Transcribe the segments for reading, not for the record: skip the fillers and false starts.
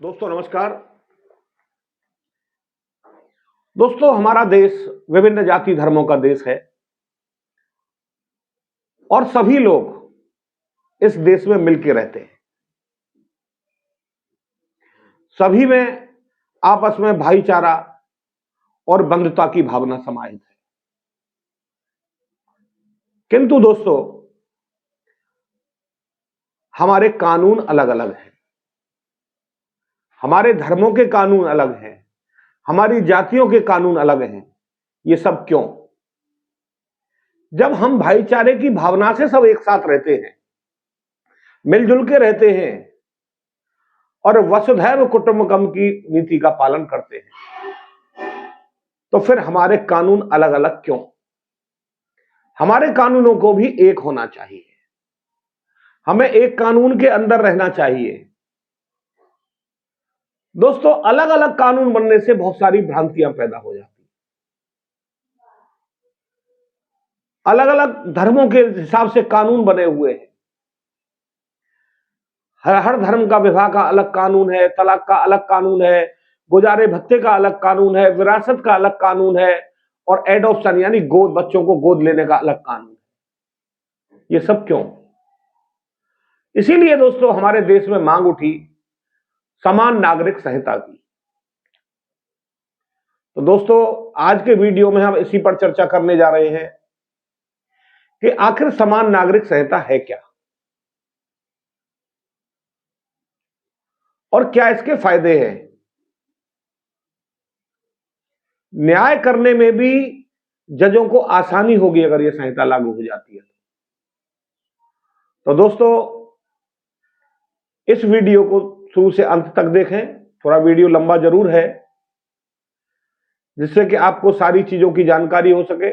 दोस्तों नमस्कार। दोस्तों हमारा देश विभिन्न जाति धर्मों का देश है और सभी लोग इस देश में मिलकर रहते हैं। सभी में आपस में भाईचारा और बंधुता की भावना समाहित है। किंतु दोस्तों हमारे कानून अलग अलग हैं, हमारे धर्मों के कानून अलग हैं, हमारी जातियों के कानून अलग हैं। ये सब क्यों? जब हम भाईचारे की भावना से सब एक साथ रहते हैं, मिलजुल के रहते हैं और वसुधैव कुटुंबकम की नीति का पालन करते हैं, तो फिर हमारे कानून अलग अलग क्यों? हमारे कानूनों को भी एक होना चाहिए, हमें एक कानून के अंदर रहना चाहिए। दोस्तों अलग अलग कानून बनने से बहुत सारी भ्रांतियां पैदा हो जाती हैं। अलग अलग धर्मों के हिसाब से कानून बने हुए हैं। हर धर्म का विवाह का अलग कानून है, तलाक का अलग कानून है, गुजारे भत्ते का अलग कानून है, विरासत का अलग कानून है और एडॉप्शन यानी गोद बच्चों को गोद लेने का अलग कानून है। ये सब क्यों? इसीलिए दोस्तों हमारे देश में मांग उठी समान नागरिक संहिता की। तो दोस्तों आज के वीडियो में हम इसी पर चर्चा करने जा रहे हैं कि आखिर समान नागरिक संहिता है क्या और क्या इसके फायदे हैं। न्याय करने में भी जजों को आसानी होगी अगर यह संहिता लागू हो जाती है। तो दोस्तों इस वीडियो को शुरू से अंत तक देखें। थोड़ा वीडियो लंबा जरूर है, जिससे कि आपको सारी चीजों की जानकारी हो सके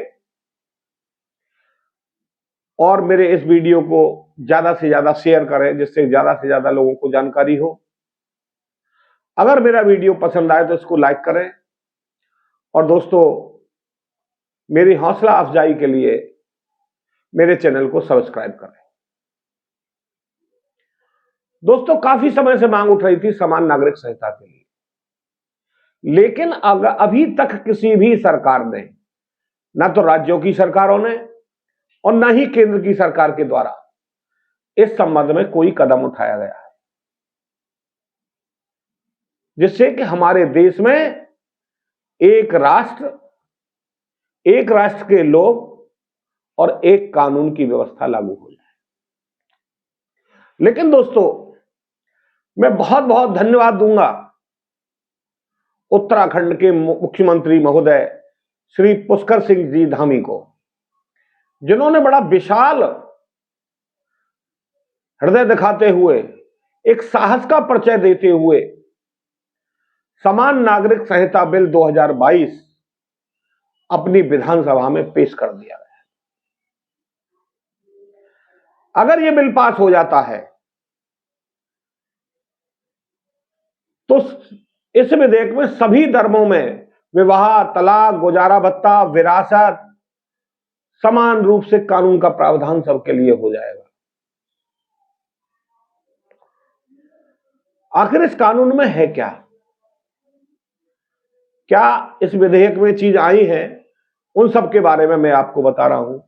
और मेरे इस वीडियो को ज्यादा से ज्यादा शेयर करें, जिससे ज्यादा से ज्यादा लोगों को जानकारी हो। अगर मेरा वीडियो पसंद आए तो इसको लाइक करें और दोस्तों मेरी हौसला अफजाई के लिए मेरे चैनल को सब्सक्राइब करें। दोस्तों काफी समय से मांग उठ रही थी समान नागरिक संहिता के लिए, लेकिन अभी तक किसी भी सरकार ने, ना तो राज्यों की सरकारों ने और न ही केंद्र की सरकार के द्वारा इस संबंध में कोई कदम उठाया गया है, जिससे कि हमारे देश में एक राष्ट्र के लोग और एक कानून की व्यवस्था लागू हो जाए। लेकिन दोस्तों मैं बहुत बहुत धन्यवाद दूंगा उत्तराखंड के मुख्यमंत्री महोदय श्री पुष्कर सिंह जी धामी को, जिन्होंने बड़ा विशाल हृदय दिखाते हुए, एक साहस का परिचय देते हुए समान नागरिक संहिता बिल 2022 अपनी विधानसभा में पेश कर दिया गया। अगर यह बिल पास हो जाता है तो इस विधेयक में सभी धर्मों में विवाह, तलाक, गुजारा भत्ता, विरासत समान रूप से कानून का प्रावधान सबके लिए हो जाएगा। आखिर इस कानून में है क्या? क्या इस विधेयक में चीज आई है, उन सब के बारे में मैं आपको बता रहा हूं।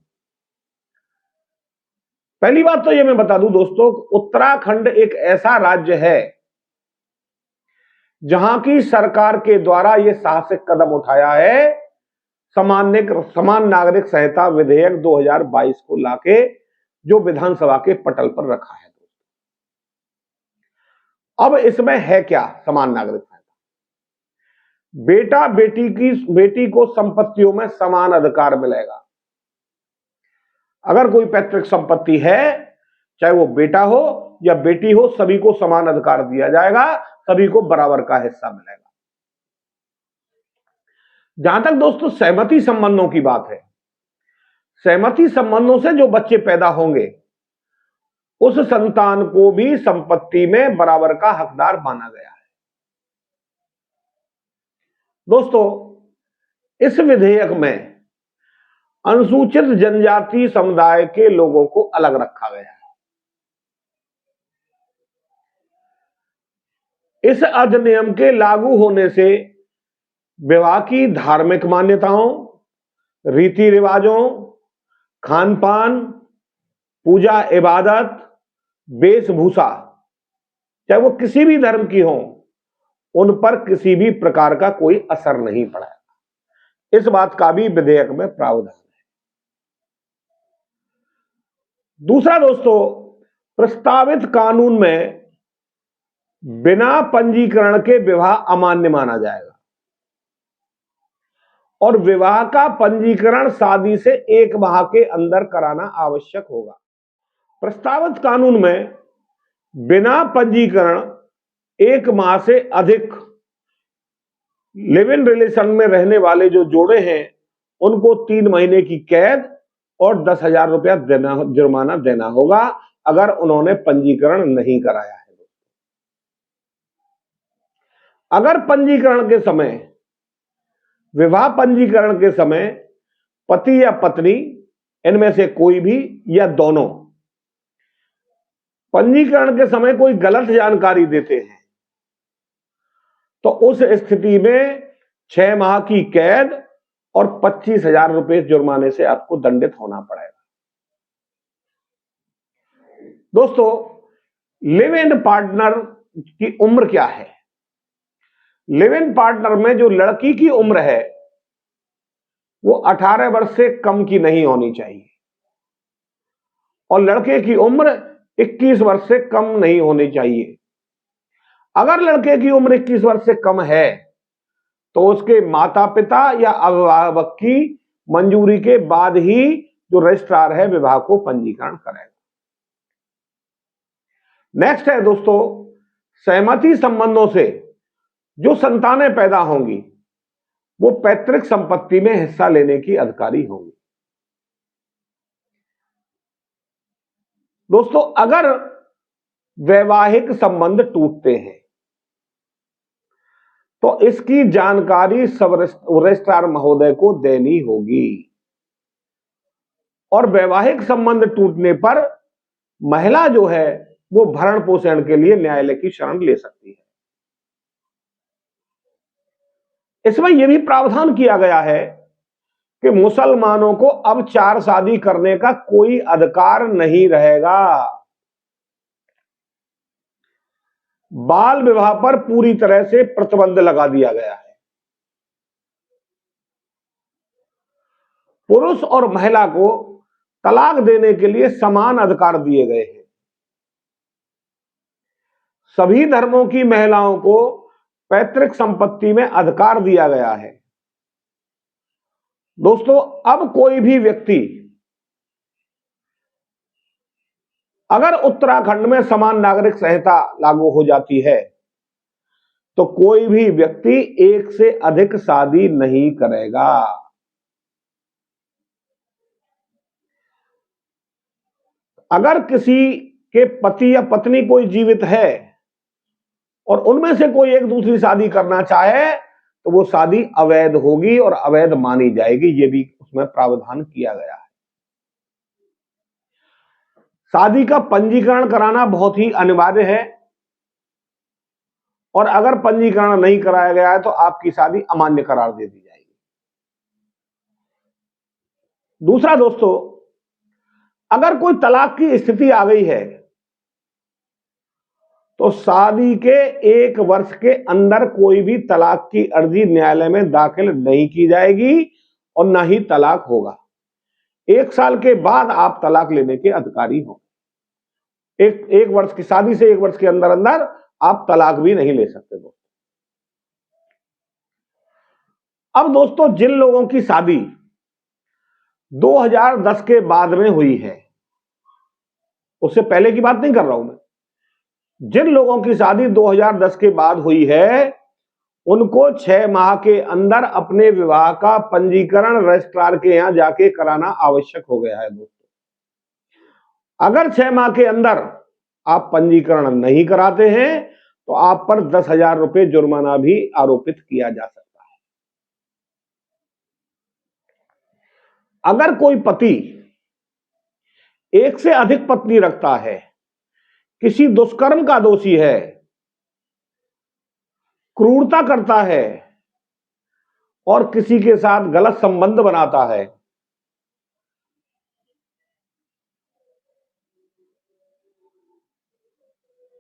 पहली बात तो यह मैं बता दूं दोस्तों, उत्तराखंड एक ऐसा राज्य है जहां की सरकार के द्वारा यह साहसिक कदम उठाया है समान नागरिक संहिता विधेयक 2022 को लाके जो विधानसभा के पटल पर रखा है। अब इसमें है क्या समान नागरिक संहिता? बेटी को संपत्तियों में समान अधिकार मिलेगा। अगर कोई पैतृक संपत्ति है, चाहे वो बेटा हो या बेटी हो, सभी को समान अधिकार दिया जाएगा, सभी को बराबर का हिस्सा मिलेगा। जहां तक दोस्तों सहमति संबंधों की बात है, सहमति संबंधों से जो बच्चे पैदा होंगे उस संतान को भी संपत्ति में बराबर का हकदार माना गया है। दोस्तों इस विधेयक में अनुसूचित जनजाति समुदाय के लोगों को अलग रखा गया है। इस अधिनियम के लागू होने से विवाह की धार्मिक मान्यताओं, रीति रिवाजों, खान पान, पूजा इबादत, वेशभूषा, चाहे वो किसी भी धर्म की हो, उन पर किसी भी प्रकार का कोई असर नहीं पड़ा। इस बात का भी विधेयक में प्रावधान है। दूसरा दोस्तों, प्रस्तावित कानून में बिना पंजीकरण के विवाह अमान्य माना जाएगा और विवाह का पंजीकरण शादी से 1 माह के अंदर कराना आवश्यक होगा। प्रस्तावित कानून में बिना पंजीकरण 1 माह से अधिक लिव इन रिलेशन में रहने वाले जो जोड़े हैं, उनको 3 महीने की कैद और 10,000 रुपया जुर्माना देना होगा अगर उन्होंने पंजीकरण नहीं कराया है। अगर पंजीकरण के समय, विवाह पंजीकरण के समय पति या पत्नी इनमें से कोई भी या दोनों पंजीकरण के समय कोई गलत जानकारी देते हैं, तो उस स्थिति में 6 माह की कैद और 25,000 रुपए जुर्माने से आपको दंडित होना पड़ेगा। दोस्तों, लिव इन पार्टनर की उम्र क्या है? लिव इन पार्टनर में जो लड़की की उम्र है वो 18 वर्ष से कम की नहीं होनी चाहिए और लड़के की उम्र 21 वर्ष से कम नहीं होनी चाहिए। अगर लड़के की उम्र 21 वर्ष से कम है तो उसके माता पिता या अभिभावक की मंजूरी के बाद ही जो रजिस्ट्रार है विवाह को पंजीकरण करेगा। नेक्स्ट है दोस्तों, सहमति संबंधों से जो संतानें पैदा होंगी वो पैतृक संपत्ति में हिस्सा लेने की अधिकारी होंगी। दोस्तों, अगर वैवाहिक संबंध टूटते हैं तो इसकी जानकारी सब रजिस्ट्रार महोदय को देनी होगी और वैवाहिक संबंध टूटने पर महिला जो है वो भरण पोषण के लिए न्यायालय की शरण ले सकती है। इसमें यह भी प्रावधान किया गया है कि मुसलमानों को अब 4 शादी करने का कोई अधिकार नहीं रहेगा। बाल विवाह पर पूरी तरह से प्रतिबंध लगा दिया गया है। पुरुष और महिला को तलाक देने के लिए समान अधिकार दिए गए हैं। सभी धर्मों की महिलाओं को पैतृक संपत्ति में अधिकार दिया गया है। दोस्तों, अब कोई भी व्यक्ति अगर उत्तराखंड में समान नागरिक संहिता लागू हो जाती है तो कोई भी व्यक्ति 1 से अधिक शादी नहीं करेगा। अगर किसी के पति या पत्नी कोई जीवित है और उनमें से कोई एक दूसरी शादी करना चाहे तो वो शादी अवैध होगी और अवैध मानी जाएगी। ये भी उसमें प्रावधान किया गया है। शादी का पंजीकरण कराना बहुत ही अनिवार्य है और अगर पंजीकरण नहीं कराया गया है तो आपकी शादी अमान्य करार दे दी जाएगी। दूसरा दोस्तों, अगर कोई तलाक की स्थिति आ गई है तो शादी के 1 वर्ष के अंदर कोई भी तलाक की अर्जी न्यायालय में दाखिल नहीं की जाएगी और ना ही तलाक होगा। 1 साल के बाद आप तलाक लेने के अधिकारी हो। एक वर्ष की शादी से 1 वर्ष के अंदर अंदर आप तलाक भी नहीं ले सकते। अब दोस्तों, जिन लोगों की शादी 2010 के बाद में हुई है, उससे पहले की बात नहीं कर रहा हूं मैं, जिन लोगों की शादी 2010 के बाद हुई है उनको 6 माह के अंदर अपने विवाह का पंजीकरण रजिस्ट्रार के यहां जाके कराना आवश्यक हो गया है। दोस्तों, अगर 6 माह के अंदर आप पंजीकरण नहीं कराते हैं तो आप पर 10,000 रुपए जुर्माना भी आरोपित किया जा सकता है। अगर कोई पति 1 से अधिक पत्नी रखता है, किसी दुष्कर्म का दोषी है क्रूरता करता है और किसी के साथ गलत संबंध बनाता है,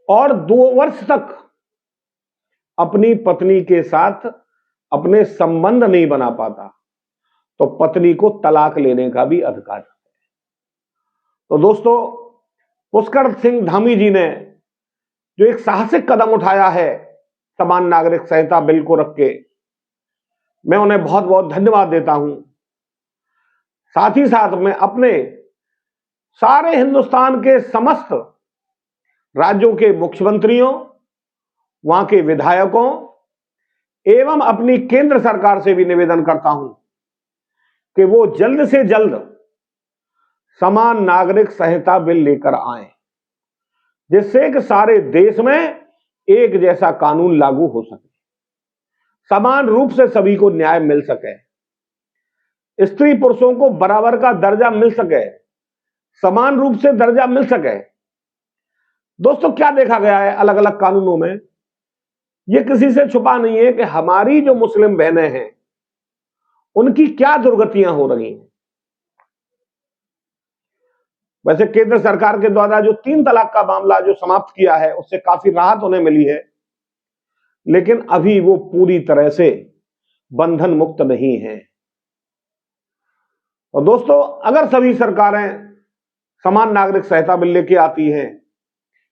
और 2 वर्ष तक अपनी पत्नी के साथ अपने संबंध नहीं बना पाता, तो पत्नी को तलाक लेने का भी अधिकार है। तो दोस्तों, पुष्कर सिंह धामी जी ने जो एक साहसिक कदम उठाया है समान नागरिक संहिता बिल को रख के, मैं उन्हें बहुत बहुत धन्यवाद देता हूं। साथ ही साथ मैं अपने सारे हिंदुस्तान के समस्त राज्यों के मुख्यमंत्रियों, वहां के विधायकों एवं अपनी केंद्र सरकार से भी निवेदन करता हूं कि वो जल्द से जल्द समान नागरिक संहिता बिल लेकर आए, जिससे कि सारे देश में एक जैसा कानून लागू हो सके, समान रूप से सभी को न्याय मिल सके, स्त्री पुरुषों को बराबर का दर्जा मिल सके, समान रूप से दर्जा मिल सके। दोस्तों, क्या देखा गया है अलग अलग कानूनों में, यह किसी से छुपा नहीं है कि हमारी जो मुस्लिम बहनें हैं उनकी क्या दुर्गतियां हो रही हैं। वैसे केंद्र सरकार के द्वारा जो 3 तलाक का मामला जो समाप्त किया है, उससे काफी राहत उन्हें मिली है, लेकिन अभी वो पूरी तरह से बंधन मुक्त नहीं है। और दोस्तों, अगर सभी सरकारें समान नागरिक संहिता बिल लेके आती हैं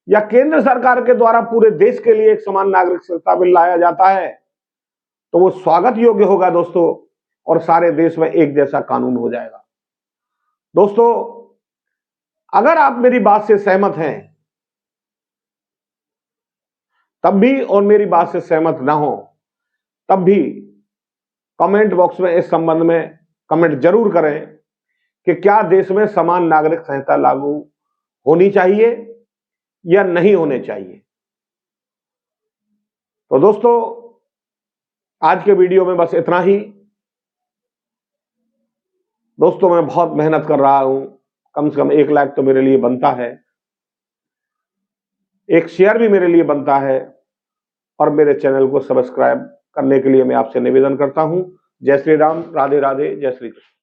या केंद्र सरकार के द्वारा पूरे देश के लिए एक समान नागरिक संहिता बिल लाया जाता है, तो वो स्वागत योग्य होगा दोस्तों, और सारे देश में एक जैसा कानून हो जाएगा। दोस्तों, अगर आप मेरी बात से सहमत हैं तब भी, और मेरी बात से सहमत ना हो तब भी, कमेंट बॉक्स में इस संबंध में कमेंट जरूर करें कि क्या देश में समान नागरिक संहिता लागू होनी चाहिए या नहीं होने चाहिए। तो दोस्तों, आज के वीडियो में बस इतना ही। दोस्तों, मैं बहुत मेहनत कर रहा हूं, कम से कम 1 लाख तो मेरे लिए बनता है, एक शेयर भी मेरे लिए बनता है, और मेरे चैनल को सब्सक्राइब करने के लिए मैं आपसे निवेदन करता हूं। जय श्री राम, राधे राधे, जय श्री कृष्ण।